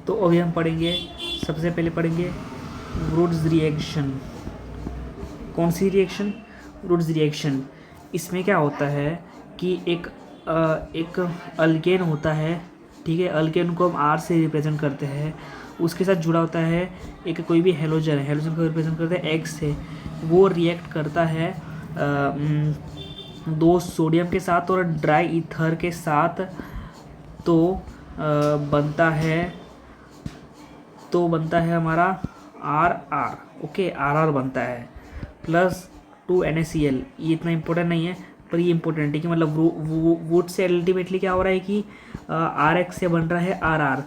तो अभी हम पढ़ेंगे, सबसे पहले पढ़ेंगे वुड्स रिएक्शन। कौन सी रिएक्शन? Wurtz reaction. इसमें क्या होता है कि एक अल्केन होता है, ठीक है। अल्केन को हम आर से रिप्रेजेंट करते हैं। उसके साथ जुड़ा होता है एक कोई भी हेलोजन है, हेलोजन को रिप्रेजेंट करते हैं एक्स से। वो रिएक्ट करता है दो सोडियम के साथ और ड्राई ईथर के साथ, तो बनता है हमारा R R. Okay, R R बनता है प्लस 2NaCl। ये इतना इम्पोर्टेंट नहीं है पर ये इम्पोर्टेंट है कि मतलब वुड से अल्टीमेटली क्या हो रहा है कि आर एक्स से बन रहा है आर आर।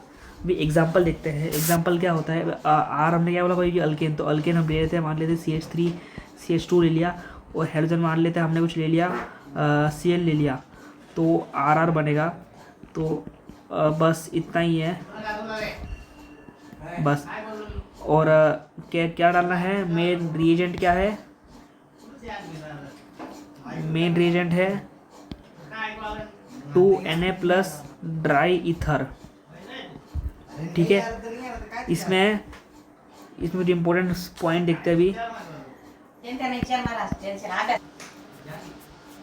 भी एग्जांपल देखते हैं। एग्जांपल क्या होता है, आर हमने क्या बोला कोई कि अल्केन, तो अल्केन हम ले लेते हैं, मान लेते हैं CH3 CH2 ले लिया, और हेलोजन मान लेते हैं हमने कुछ ले लिया Cl ले लिया, तो आर आर बनेगा। तो बस इतना ही है बस। और क्या क्या डालना है? मेन रिएजेंट क्या है? मेन रिएजेंट है 2Na प्लस ड्राई ईथर, ठीक है। इसमें मुझे इम्पोर्टेंट पॉइंट देखते हैं अभी।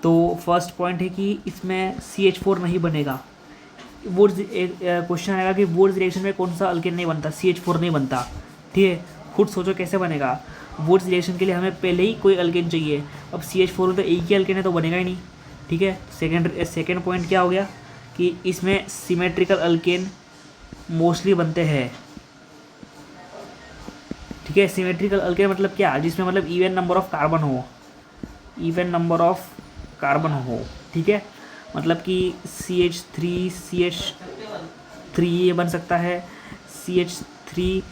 तो फर्स्ट पॉइंट है कि इसमें CH4 नहीं बनेगा। वुड्स क्वेश्चन आएगा कि वुड्स रिएक्शन में कौन सा अल्केन नहीं बनता? CH4 नहीं बनता, ठीक है। खुद सोचो कैसे बनेगा। वुड्स रिएक्शन के लिए हमें पहले ही कोई अल्केन चाहिए। अब CH4 तो एक ही अल्केन है, तो बनेगा ही नहीं, ठीक है। सेकेंड पॉइंट क्या हो गया कि इसमें सिमेट्रिकल अल्केन मोस्टली बनते हैं, ठीक है। सिमेट्रिकल अल्केन मतलब क्या? जिसमें मतलब इवन नंबर ऑफ कार्बन हो, ठीक है। मतलब कि CH3 ये बन सकता है, CH3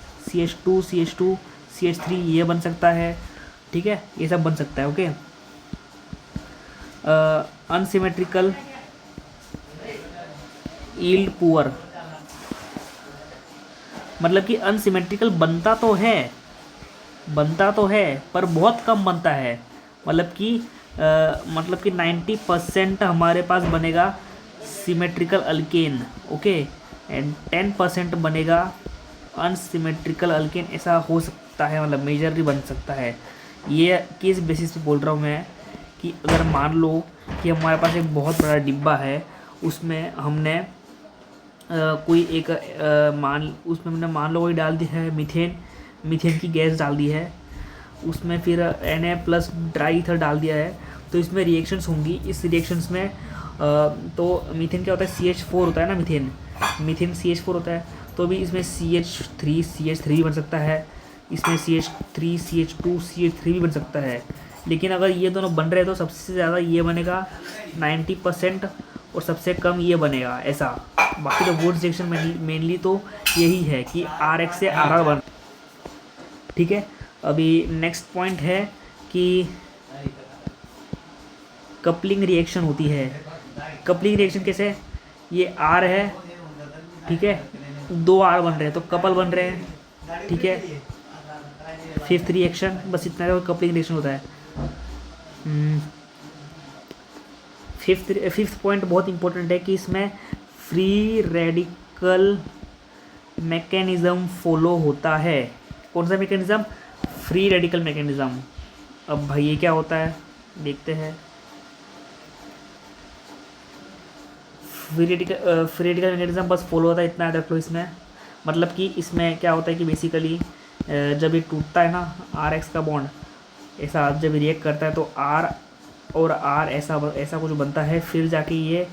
CH2 ये बन सकता है, ठीक है। ये सब बन सकता है, ओके। अनसिमेट्रिकल यील्ड पुअर, मतलब कि अनसिमेट्रिकल बनता तो है पर बहुत कम बनता है। मतलब कि 90% हमारे पास बनेगा सिमेट्रिकल अल्केन, ओके, एंड 10% बनेगा अनसिमेट्रिकल अल्केन। ऐसा हो सकता है, मतलब मेजरली बन सकता है। ये किस बेसिस पे बोल रहा हूँ मैं कि अगर मान लो कि हमारे पास एक बहुत बड़ा डिब्बा है, उसमें हमने उसमें हमने मान लो वही डाल दी है मीथेन की गैस डाल दी है, उसमें फिर Na प्लस ड्राई ईथर डाल दिया है। तो इसमें रिएक्शंस होंगी। इस रिएक्शंस में तो मीथेन क्या होता है? CH4 होता है ना, मीथेन CH4 होता है। तो भी इसमें CH3 भी बन सकता है, इसमें CH3 CH2 CH3 भी बन सकता है। लेकिन अगर ये दोनों बन रहे हैं तो सबसे ज़्यादा ये बनेगा 90% और सबसे कम ये बनेगा, ऐसा। बाकी तो वुड्स रिएक्शन मेनली तो यही है कि RX से RR बन, ठीक है। अभी नेक्स्ट पॉइंट है कि कपलिंग रिएक्शन होती है। कपलिंग रिएक्शन कैसे? ये R है, ठीक है, 2 R बन रहे हैं तो कपल बन रहे हैं, ठीक है। फिफ्थ रिएक्शन, बस इतना कपलिंग रिएक्शन होता है। फिफ्थ पॉइंट बहुत इंपॉर्टेंट है कि इसमें फ्री रेडिकल मैकेनिज्म फॉलो होता है। कौन सा मैकेनिज्म? Free radical mechanism. अब भाई ये क्या होता है देखते हैं। फ्री रेडिकल मैकेनिज्म बस फॉलो होता है, इतना याद रख लो इसमें। मतलब कि इसमें क्या होता है कि बेसिकली जब ये टूटता है ना RX का बॉन्ड, ऐसा जब रिएक्ट करता है तो R और R ऐसा कुछ बनता है, फिर जाके ये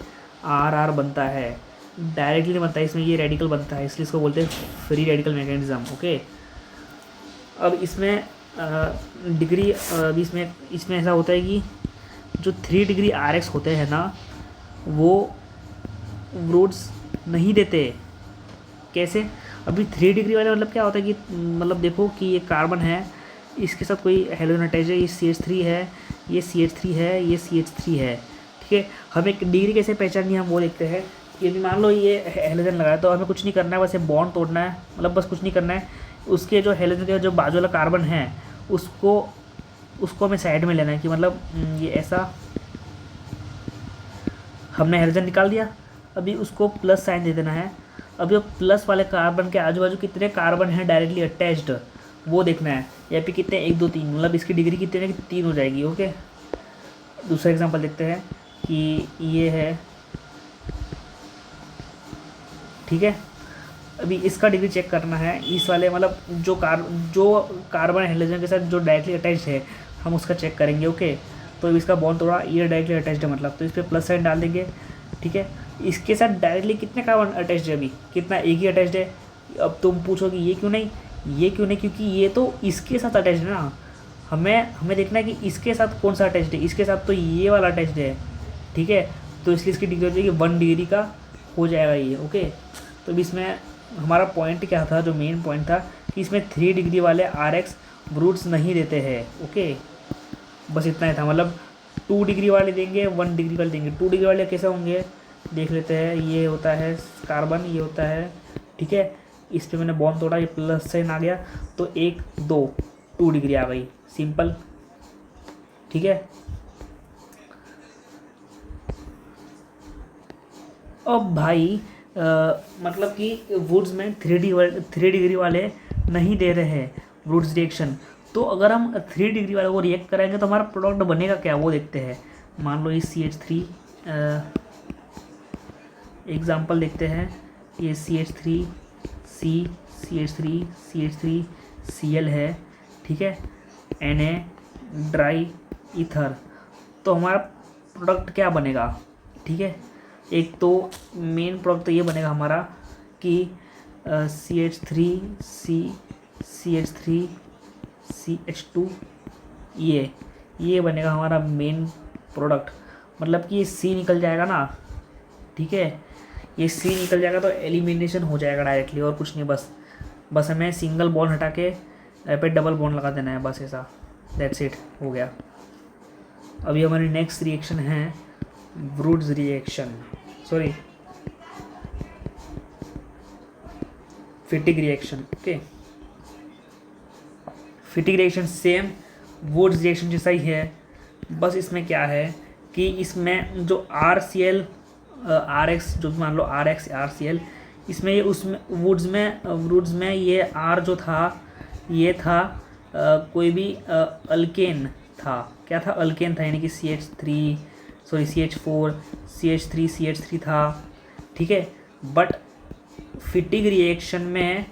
RR बनता है। डायरेक्टली नहीं बनता है, इसमें ये रेडिकल बनता है, इसलिए इसको बोलते हैं फ्री रेडिकल मैकेनिज्म, ओके। अब इसमें डिग्री इसमें ऐसा होता है कि जो 3 डिग्री RX होते हैं ना, वो वुड्स नहीं देते। कैसे? अभी 3 डिग्री वाले मतलब क्या होता है कि मतलब देखो कि ये कार्बन है, इसके साथ कोई हेलोजन अटैच है, ये CH3 है, ये CH3 है, ये CH3 है, ठीक है। हमें डिग्री कैसे पहचाननी है हम वो देखते हैं। यदि मान लो ये हेलोजन लगाया तो हमें कुछ नहीं करना है, बस ये बॉन्ड तोड़ना है, मतलब बस कुछ नहीं करना है। उसके जो हेलोजन के जो बाजू वाला कार्बन है उसको हमें साइड में लेना है कि मतलब ये ऐसा हमने हेलोजन निकाल दिया। अभी उसको प्लस साइन दे देना है, अब ये प्लस वाले कार्बन के आजू बाजू कितने कार्बन हैं डायरेक्टली अटैच्ड, वो देखना है। यहाँ पे कितने, 1 2 3, मतलब इसकी डिग्री कितने है कि 3 हो जाएगी। ओके, दूसरा एग्जांपल देखते हैं कि ये है, ठीक है। अभी इसका डिग्री चेक करना है, इस वाले मतलब जो कार्बन हाइड्रोजन के साथ जो डायरेक्टली अटैच्ड है हम उसका चेक करेंगे। ओके, तो इसका बॉन्ड थोड़ा, ये डायरेक्टली अटैच्ड है मतलब, तो इस पर प्लस साइन डाल देंगे, ठीक है। इसके साथ डायरेक्टली कितने कार्बन अटैच्ड है, अभी कितना, एक ही अटैच्ड है। अब तुम पूछोगे ये क्यों नहीं, ये क्यों नहीं, क्योंकि ये तो इसके साथ अटैच्ड है ना, हमें देखना है कि इसके साथ कौन सा अटैच्ड है, इसके साथ तो ये वाला अटैच्ड है, ठीक है। तो इसलिए इसकी डिग्री हो जाएगी 1 डिग्री का हो जाएगा ये। ओके, तो अब इसमें हमारा पॉइंट क्या था, जो मेन पॉइंट था कि इसमें 3 डिग्री वाले RX रूट्स नहीं देते हैं। ओके, बस इतना ही था, मतलब 2 डिग्री वाले देंगे, 1 डिग्री वाले देंगे। 2 डिग्री वाले कैसे होंगे देख लेते हैं। ये होता है कार्बन, ये होता है, ठीक है। इस पर मैंने बॉन्ड तोड़ा, ये प्लस साइन आ गया, तो 1 2 2 डिग्री आ गई, सिंपल, ठीक है। अब भाई मतलब कि वुड्स में 3 डिग्री वाले नहीं दे रहे हैं वुड्स रिएक्शन, तो अगर हम 3 डिग्री वाले को रिएक्ट कराएंगे तो हमारा प्रोडक्ट बनेगा क्या, वो देखते हैं। मान लो ये CH3 एग्जांपल देखते हैं, ये CH3 CH3 Cl है, ठीक है, Na ड्राई ईथर। तो हमारा प्रोडक्ट क्या बनेगा, ठीक है। एक तो मेन प्रोडक्ट तो ये बनेगा हमारा कि CH3 CH2, ये बनेगा हमारा मेन प्रोडक्ट। मतलब कि ये C निकल जाएगा ना, ठीक है, ये C निकल जाएगा तो एलिमिनेशन हो जाएगा डायरेक्टली, और कुछ नहीं, बस हमें सिंगल बॉन्ड हटा के पे डबल बॉन्ड लगा देना है, बस ऐसा, दैट्स इट, हो गया। अभी हमारी नेक्स्ट रिएक्शन है Wurtz reaction, sorry फिटिक reaction. Okay, फिटिक reaction same Wurtz reaction जैसा ही है, बस इसमें क्या है कि इसमें जो RCl RX, जो मान लो RX RCl, इसमें ये उसमें वुड्स में ये R जो था ये था कोई भी अल्केन था, क्या था, अल्केन था, यानी कि CH4 CH3 था, ठीक है। बट फिटिक रिएक्शन में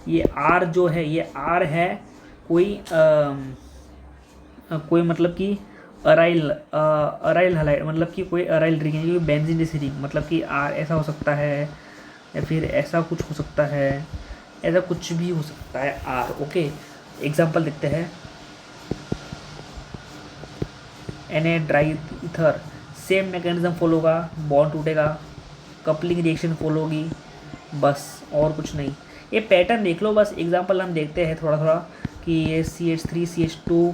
ये R जो है, ये R है कोई मतलब कि अराइल हलाइड, मतलब कि कोई अराइल रिंग है, कोई बेंजीन जैसी रिंग, मतलब कि R ऐसा हो सकता है या फिर ऐसा कुछ हो सकता है, ऐसा कुछ भी हो सकता है R। ओके, एग्जांपल देखते हैं, Na dry ether, same mechanism follow होगा, बॉन्ड टूटेगा, कपलिंग रिएक्शन फॉलो होगी, बस और कुछ नहीं। ये पैटर्न देख लो, बस एग्जांपल हम देखते हैं थोड़ा थोड़ा कि ये CH3 CH2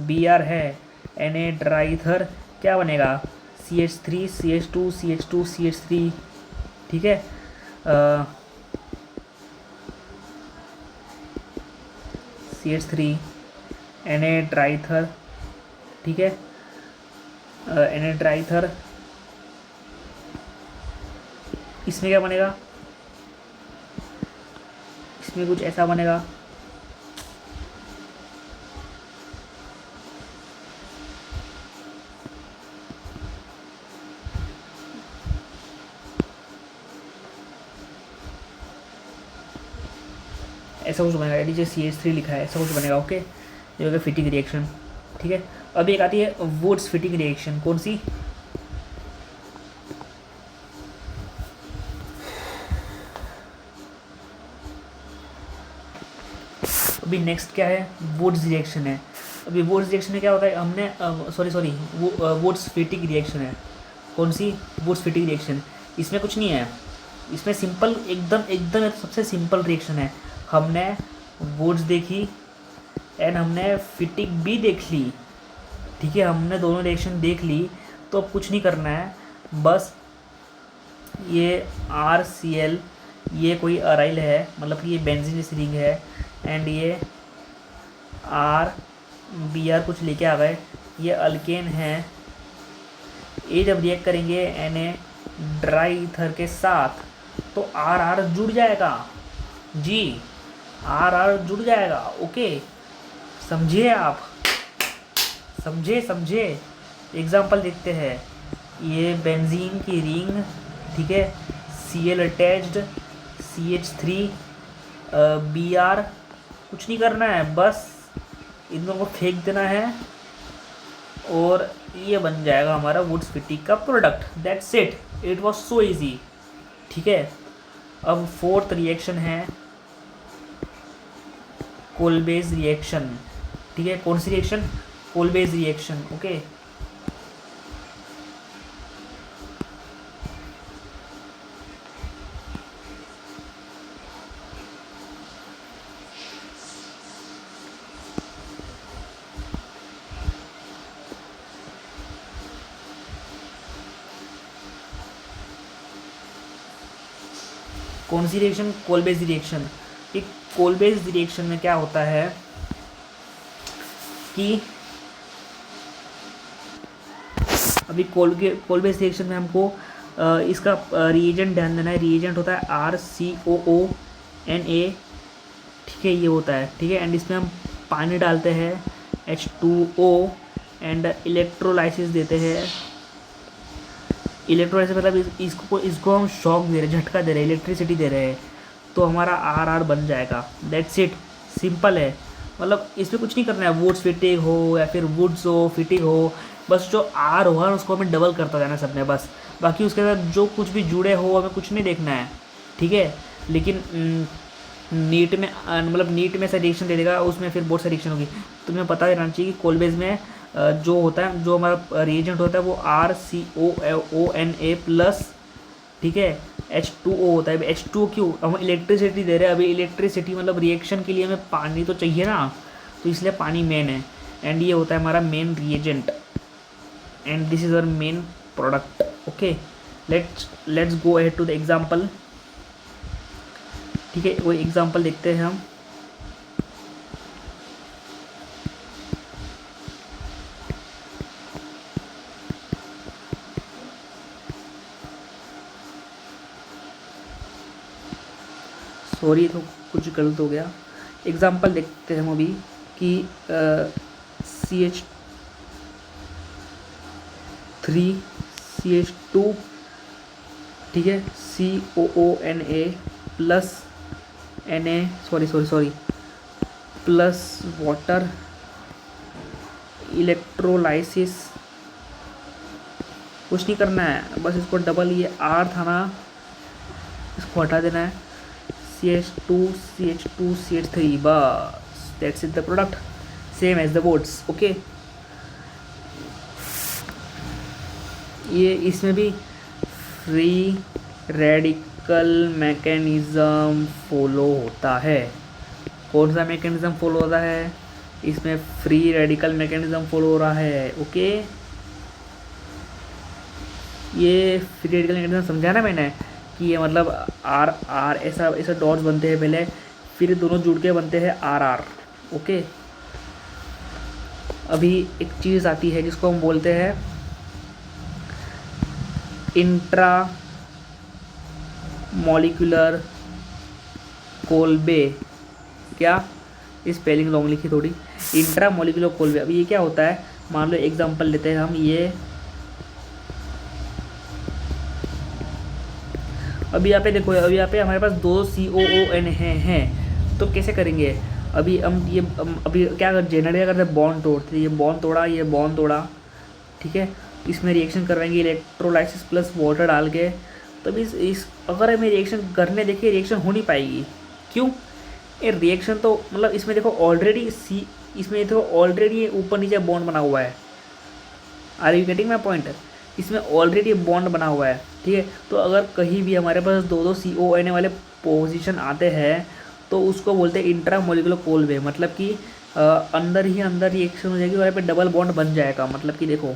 Br है, Na ड्राई ईथर क्या बनेगा, CH3 CH2 CH2 CH3, ठीक है। CH3 Na ड्राई ईथर, ठीक है, Na ड्राई ईथर, इसमें क्या बनेगा, इसमें कुछ ऐसा बनेगा, ऐसा कुछ बनेगा, यानी जो CH3 लिखा है ऐसा कुछ बनेगा। ओके, ये हो गया फिटिक रिएक्शन, ठीक है। अब एक आती है वुड्स फिटिक रिएक्शन, कौन सी, अभी नेक्स्ट क्या है, वुड्स रिएक्शन है। अभी वुड्स रिएक्शन में क्या होता है, हमने सॉरी वुड्स फिटिक रिएक्शन है, कौन सी, वुड्स फिटिक रिएक्शन। इसमें कुछ नहीं है, इसमें सिंपल एकदम सबसे सिंपल रिएक्शन है। हमने वुड्स देखी एंड हमने फिटिक भी देख ली, ठीक है, हमने दोनों रिएक्शन देख ली, तो अब कुछ नहीं करना है, बस ये RCl, ये कोई अराइल है, मतलब कि ये बेंजीन जैसी रिंग है, एंड ये Br कुछ लेके आ गए, ये अल्केन है। ये जब रिएक्ट करेंगे Na ड्राई ईथर के साथ, तो आर आर जुड़ जाएगा जी, आर आर जुड़ जाएगा। ओके, समझिए आप, समझे। एग्जाम्पल देखते हैं। ये बेंजीन की रिंग, ठीक है, Cl अटैच्ड, CH3, Br, कुछ नहीं करना है, बस इन दोनों को फेंक देना है और ये बन जाएगा हमारा वुड्स फिटिक का product. That's it, it was so easy. ठीक है, अब फोर्थ रिएक्शन है कोलबेज रिएक्शन। ठीक है, कौन सी रिएक्शन? कोलबेज रिएक्शन। ओके, कौन सी रिएक्शन? कोलबेज रिएक्शन। एक कोलबेज रिएक्शन में क्या होता है कि अभी कोलबेज रिएक्शन में हमको इसका रिएजेंट ध्यान देना है। रिएजेंट होता है RCOONA, ठीक है, ये होता है। ठीक है, एंड इसमें हम पानी डालते हैं H2O एंड इलेक्ट्रोलाइसिस देते हैं। इलेक्ट्रोलाइसिस मतलब इसको हम शॉक दे रहे हैं, झटका दे रहे हैं, इलेक्ट्रिसिटी दे रहे हैं, तो हमारा आर आर बन जाएगा। दैट्स इट, सिंपल है। मतलब इसमें कुछ नहीं करना है, वुड्स फिटिंग हो या फिर वुड्स हो फिटिंग हो, बस जो आर होगा उसको हमें डबल करता जाना है सब में बस। बाकी उसके साथ जो कुछ भी जुड़े हो हमें कुछ नहीं देखना है। ठीक है, लेकिन नीट में मतलब नीट में ऐसा रिएक्शन दे देगा, उसमें फिर बहुत सारी रिएक्शन होगी। तो तुम्हें पता रहना चाहिए कि कोलबेज में जो होता है, जो हमारा रिएजेंट होता है वो RCOONA प्लस, ठीक है, H2O होता है। H2O क्यों? हम इलेक्ट्रिसिटी दे रहे हैं। अभी इलेक्ट्रिसिटी मतलब रिएक्शन के लिए हमें पानी तो चाहिए ना, तो इसलिए पानी मेन है। एंड ये होता है हमारा main reagent and this is our main product. Okay, let's go ahead to the example. ठीक है, वो एग्जाम्पल देखते हैं हम। सॉरी, तो कुछ गलत हो गया। एग्जाम्पल देखते हैं हम अभी कि CH3 CH2, ठीक है, COONA plus Na, sorry plus water, electrolysis, कुछ नहीं करना है, बस इसको डबल, ये R था ना, इसको हटा देना है, CH2 CH2 CH3, बस that's it the product, same as the boards. Okay, ये इसमें भी फ्री रेडिकल मैकेनिज़्म फॉलो होता है। कौन सा मैकेनिज़्म फॉलो होता है? इसमें फ्री रेडिकल मैकेनिज़्म फॉलो हो रहा है। ओके, ये फ्री रेडिकल मैकेनिज़्म समझा ना मैंने कि ये मतलब आर आर ऐसा डॉट्स बनते हैं पहले, फिर दोनों जुड़ के बनते हैं आर आर। ओके, अभी एक चीज़ आती है जिसको हम बोलते हैं इंट्रा मॉलिक्यूलर कोल्बे। क्या स्पेलिंग लॉन्ग लिखी थोड़ी, इंट्रा मॉलिक्यूलर कोल्बे। अभी ये क्या होता है? मान लो एग्जांपल लेते हैं हम, ये अभी यहाँ पे देखो, अभी यहाँ पे हमारे पास दो COON हैं, तो कैसे करेंगे? अभी हम ये अभी क्या कर जनरेट करते हैं, बॉन्ड तोड़ते, ये बॉन्ड तोड़ा, ये बॉन्ड तोड़ा, ठीक है, इसमें रिएक्शन करवाएंगे इलेक्ट्रोलाइसिस प्लस वाटर डाल के। तब इस अगर हमें रिएक्शन करने देखिए, रिएक्शन हो नहीं पाएगी। क्यों? ये रिएक्शन तो मतलब इसमें देखो ऑलरेडी इसमें देखो ऑलरेडी ऊपर नीचे बॉन्ड बना हुआ है। Are you getting my point? इसमें ऑलरेडी बॉन्ड बना हुआ है। ठीक है, तो अगर कहीं भी हमारे पास दो CON वाले पोजीशन आते हैं तो उसको बोलते हैं इंट्रा मोलिकुलर कोल्बे। मतलब कि अंदर ही अंदर रिएक्शन हो जाएगी और यहाँ पे डबल बॉन्ड बन जाएगा। मतलब कि देखो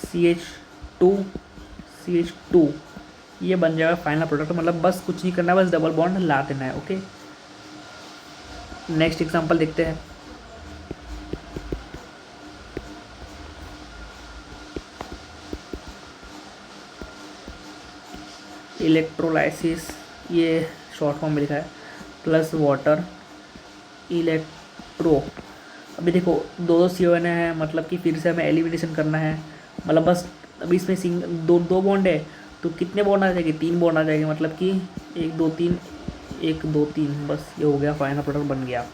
CH2 ये बन जाएगा फाइनल प्रोडक्ट। मतलब बस कुछ नहीं करना है, बस डबल बॉन्ड ला देना है। ओके, नेक्स्ट एग्जांपल देखते हैं। इलेक्ट्रोलाइसिस, ये शॉर्ट फॉर्म में लिखा है, प्लस वाटर इलेक्ट्रो। अभी देखो दो दो CO है, मतलब कि फिर से हमें एलिमिनेशन करना है, मतलब बस अभी इसमें दो दो बॉन्ड है, तो कितने बॉन्ड आ जाएंगे, 3 बॉन्ड आ जाएंगे, मतलब कि 1 2 3 1 2 3, बस ये हो गया, फाइनल प्रोडक्ट बन गया।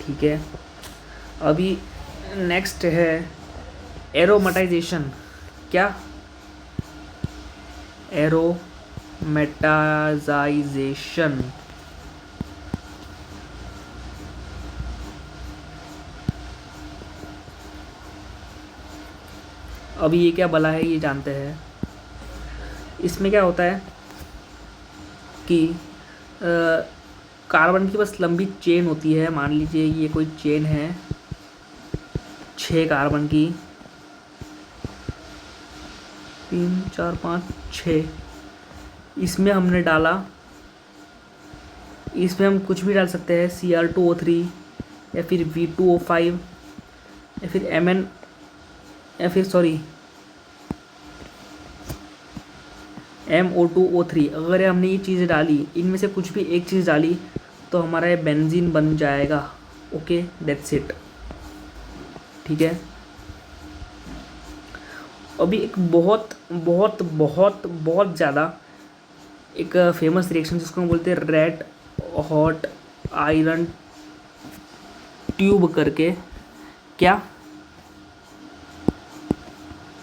ठीक है, अभी नेक्स्ट है एरोमेटाइजेशन। क्या? एरोमेटाइजेशन। अभी ये क्या भला है, ये जानते हैं। इसमें क्या होता है कि कार्बन की बस लंबी चेन होती है, मान लीजिए ये कोई चेन है 6 कार्बन की, 3 4 5 6, इसमें हमने डाला, इसमें हम कुछ भी डाल सकते हैं, Cr2O3 या फिर V2O5 या फिर Mn या फिर MO2O3। अगर हमने ये चीज़ें डाली, इनमें से कुछ भी एक चीज़ डाली, तो हमारा ये बेंजीन बन जाएगा। Okay, that's it. ठीक है, अभी एक बहुत बहुत बहुत बहुत ज़्यादा एक फेमस रिएक्शन जिसको हम बोलते हैं रेड हॉट आयरन ट्यूब करके। क्या?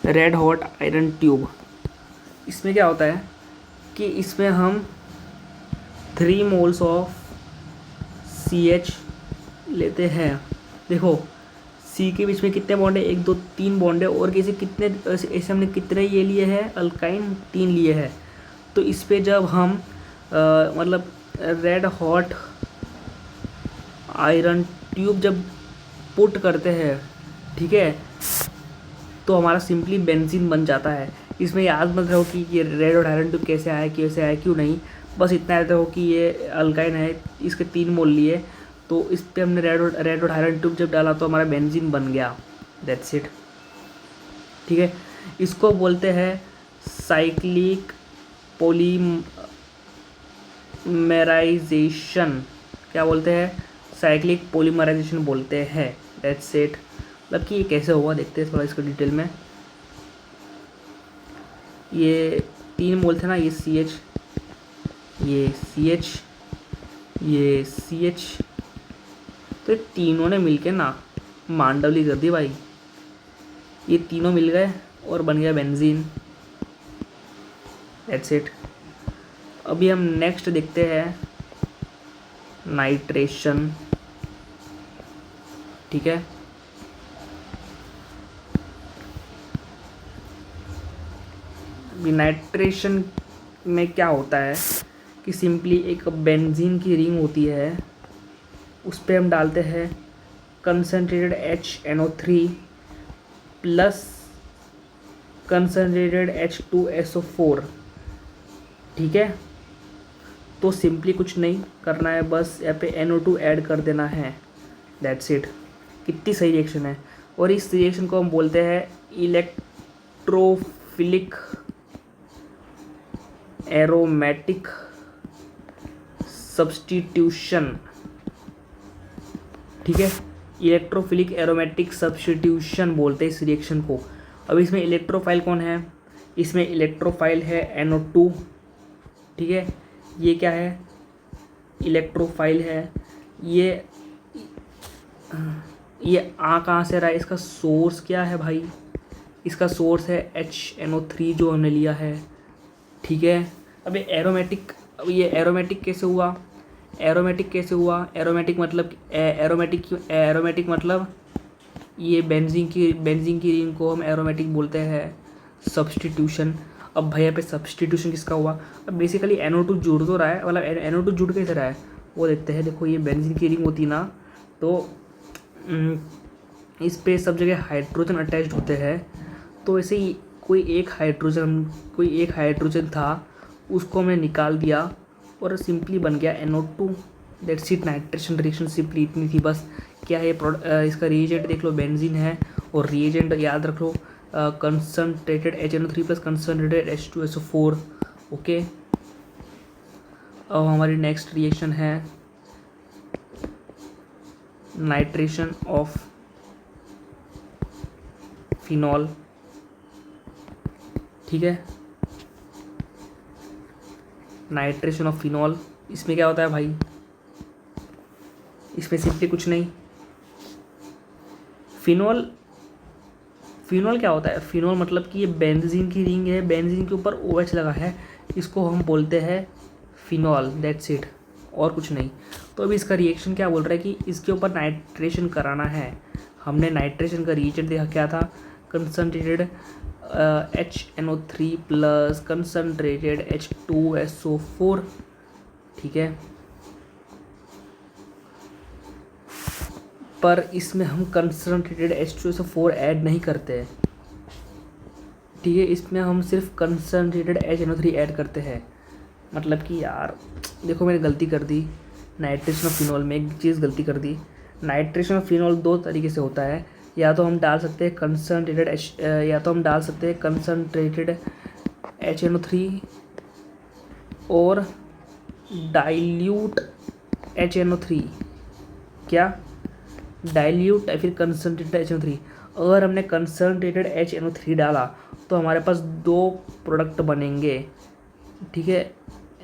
Red hot iron tube. इसमें क्या होता है कि इसमें हम 3 मोल्स ऑफ CH लेते हैं। देखो C के बीच में कितने बॉन्ड है, 1 2 3 बॉन्ड है, और कैसे कितने, ऐसे हमने कितने ये लिए हैं अल्काइन, 3 लिए हैं। तो इस पे जब हम मतलब रेड हॉट आयरन ट्यूब जब पुट करते हैं, ठीक है, तो हमारा सिंपली बेंजीन बन जाता है। इसमें याद मत रहो कि ये रेड हॉट आयरन ट्यूब कैसे आया क्यों नहीं, बस इतना याद रहो कि ये अल्काइन है, इसके 3 मोल लिए, तो इस पर हमने रेड हॉट आयरन ट्यूब जब डाला तो हमारा बेंजीन बन गया। That's it. ठीक है, इसको बोलते हैं साइक्लिक पॉलीमराइजेशन। क्या बोलते हैं? साइक्लिक पॉलीमराइजेशन बोलते हैं। That's it. मतलब कि ये कैसे होगा देखते हैं थोड़ा इसको डिटेल में। ये 3 मोल थे ना, ये CH, ये CH, ये CH, तो ये तीनों ने मिलके ना मांडवली कर दी भाई। ये तीनों मिल गए और बन गया बेंजीन। That's it. अभी हम नेक्स्ट देखते हैं नाइट्रेशन। ठीक है, अभी नाइट्रेशन में क्या होता है कि सिंपली एक बेंजीन की रिंग होती है, उस पर हम डालते हैं concentrated HNO3 plus concentrated H2SO4। ठीक है, तो सिंपली कुछ नहीं करना है, बस यहाँ पे NO2 ऐड कर देना है। That's it. कितनी सही रिएक्शन है। और इस रिएक्शन को हम बोलते हैं इलेक्ट्रोफिलिक एरोमेटिक सब्स्टिट्यूशन। ठीक है, इलेक्ट्रोफिलिक एरोमेटिक सब्स्टिट्यूशन बोलते हैं इस रिएक्शन को। अब इसमें इलेक्ट्रोफाइल कौन है? इसमें इलेक्ट्रोफाइल है NO2। ठीक है, ये क्या है? इलेक्ट्रोफाइल है। ये कहाँ से रहा है? इसका सोर्स क्या है भाई? इसका सोर्स है HNO3 जो हमने लिया है। ठीक है, अब ये एरोमेटिक, अब ये एरोमेटिक कैसे हुआ? एरोमेटिक मतलब ये बेंजीन की रिंग को हम एरोमेटिक बोलते हैं सब्स्टिट्यूशन। अब भैया पे सब्स्टिट्यूशन किसका हुआ? अब बेसिकली NO2 जुड़ तो रहा है, मतलब NO2 जुड़ कैसे रहा है वो देखते हैं। देखो ये बेंजीन की रिंग होती ना, तो इस पे सब जगह हाइड्रोजन अटैच्ड होते हैं। तो ऐसे ही कोई एक हाइड्रोजन था, उसको हमने निकाल दिया और सिंपली बन गया NO2। That's it. Nitration reaction simply इतनी थी बस। क्या है इसका रिएजेंट देख लो, बेंजीन है, और रिएजेंट याद रख लो concentrated HNO3 plus concentrated H2SO4। Okay, अब हमारी नेक्स्ट रिएक्शन है नाइट्रेशन ऑफ फिनॉल। ठीक है, नाइट्रेशन ऑफ फिनॉल। इसमें क्या होता है भाई, इसमें सिंपली कुछ नहीं, फिनॉल क्या होता है, फिनॉल मतलब कि ये बेंजीन की रिंग है, बेंजीन के ऊपर OH लगा है, इसको हम बोलते हैं फिनॉल, दैट्स इट, और कुछ नहीं। तो अभी इसका रिएक्शन क्या बोल रहा है कि इसके ऊपर नाइट्रेशन कराना है। हमने नाइट्रेशन का रिएजेंट देखा क्या था, concentrated HNO3 plus concentrated H2SO4। ठीक है, पर इसमें हम कंसनट्रेटेड H2SO4 ऐड नहीं करते हैं। ठीक है, इसमें हम सिर्फ कंसनट्रेटेड HNO3 ऐड करते हैं। मतलब कि यार देखो, मैंने गलती कर दी, नाइट्रेशन ऑफ फिनॉल में एक चीज़ गलती कर दी। नाइट्रेशन ऑफ फिनॉल दो तरीके से होता है, या तो हम डाल सकते हैं कंसनट्रेटेड HNO3 और डाइल्यूट HNO3। क्या, डाइल्यूट या फिर कंसनट्रेटेड HNO3। अगर हमने कंसनट्रेटेड HNO3 डाला तो हमारे पास दो प्रोडक्ट बनेंगे। ठीक है,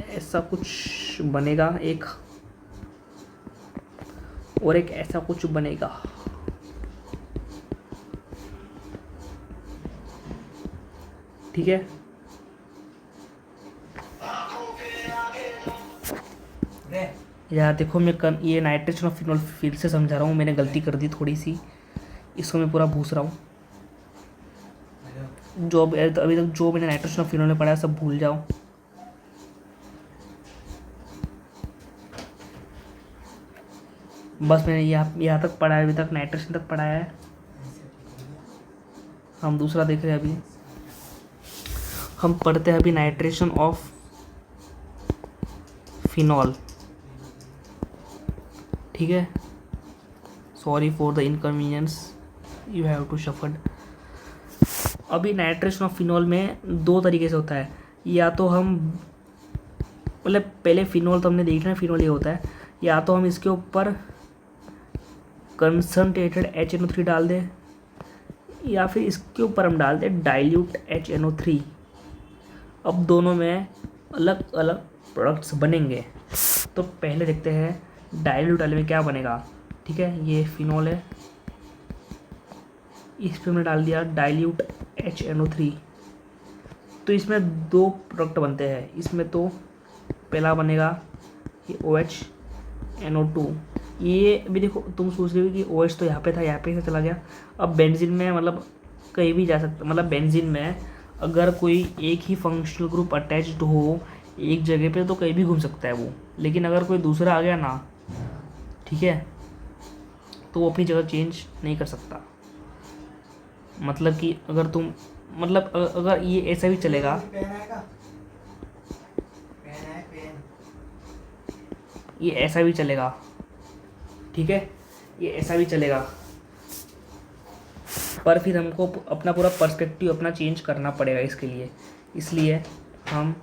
ऐसा कुछ बनेगा एक, और एक ऐसा कुछ बनेगा। ठीक है, यार देखो, मैं ये नाइट्रेशन ऑफ फिनॉल फिर से समझा रहा हूँ, मैंने गलती कर दी थोड़ी सी, इसको मैं पूरा भूस रहा हूँ। जो अभी तक जो मैंने नाइट्रेशन ऑफ फिनॉल में पढ़ा है सब भूल जाओ। बस मैंने यहाँ तक पढ़ा है, अभी तक नाइट्रेशन तक पढ़ाया है। हम दूसरा देख रहे हैं, अभी हम पढ़ते हैं अभी नाइट्रेशन ऑफ फिनॉल। ठीक है, sorry for the inconvenience, you have to shuffle. अभी नाइट्रेशन ऑफ फिनॉल में दो तरीके से होता है, या तो हम मतलब पहले फिनॉल तो हमने देखना है, फिनॉल ये होता है, या तो हम इसके ऊपर कंसनट्रेटेड HNO3 डाल दें, या फिर इसके ऊपर हम डाल दें डाइल्यूट HNO3। अब दोनों में अलग अलग प्रोडक्ट्स बनेंगे। तो पहले देखते हैं डाइल्यूट वाले में क्या बनेगा। ठीक है, ये फिनॉल है, इस पर हमने डाल दिया डाइल्यूट HNO3। तो इसमें दो प्रोडक्ट बनते हैं। इसमें तो पहला बनेगा ये OH NO2। ये अभी देखो, तुम सोच रहे हो कि OH तो यहाँ पे था, यहाँ पे से चला गया। अब बेंजीन में मतलब कहीं भी जा सकता, मतलब बेंजीन में अगर कोई एक ही फंक्शनल ग्रुप अटैच्ड हो एक जगह पे तो कहीं भी घूम सकता है वो, लेकिन अगर कोई दूसरा आ गया ना, ठीक है, तो वो अपनी जगह चेंज नहीं कर सकता। मतलब कि अगर तुम मतलब अगर ये ऐसा भी चलेगा, ये ऐसा भी चलेगा। ठीक है, ये ऐसा भी चलेगा, पर फिर हमको अपना पूरा पर्सपेक्टिव अपना चेंज करना पड़ेगा इसके लिए। इसलिए हम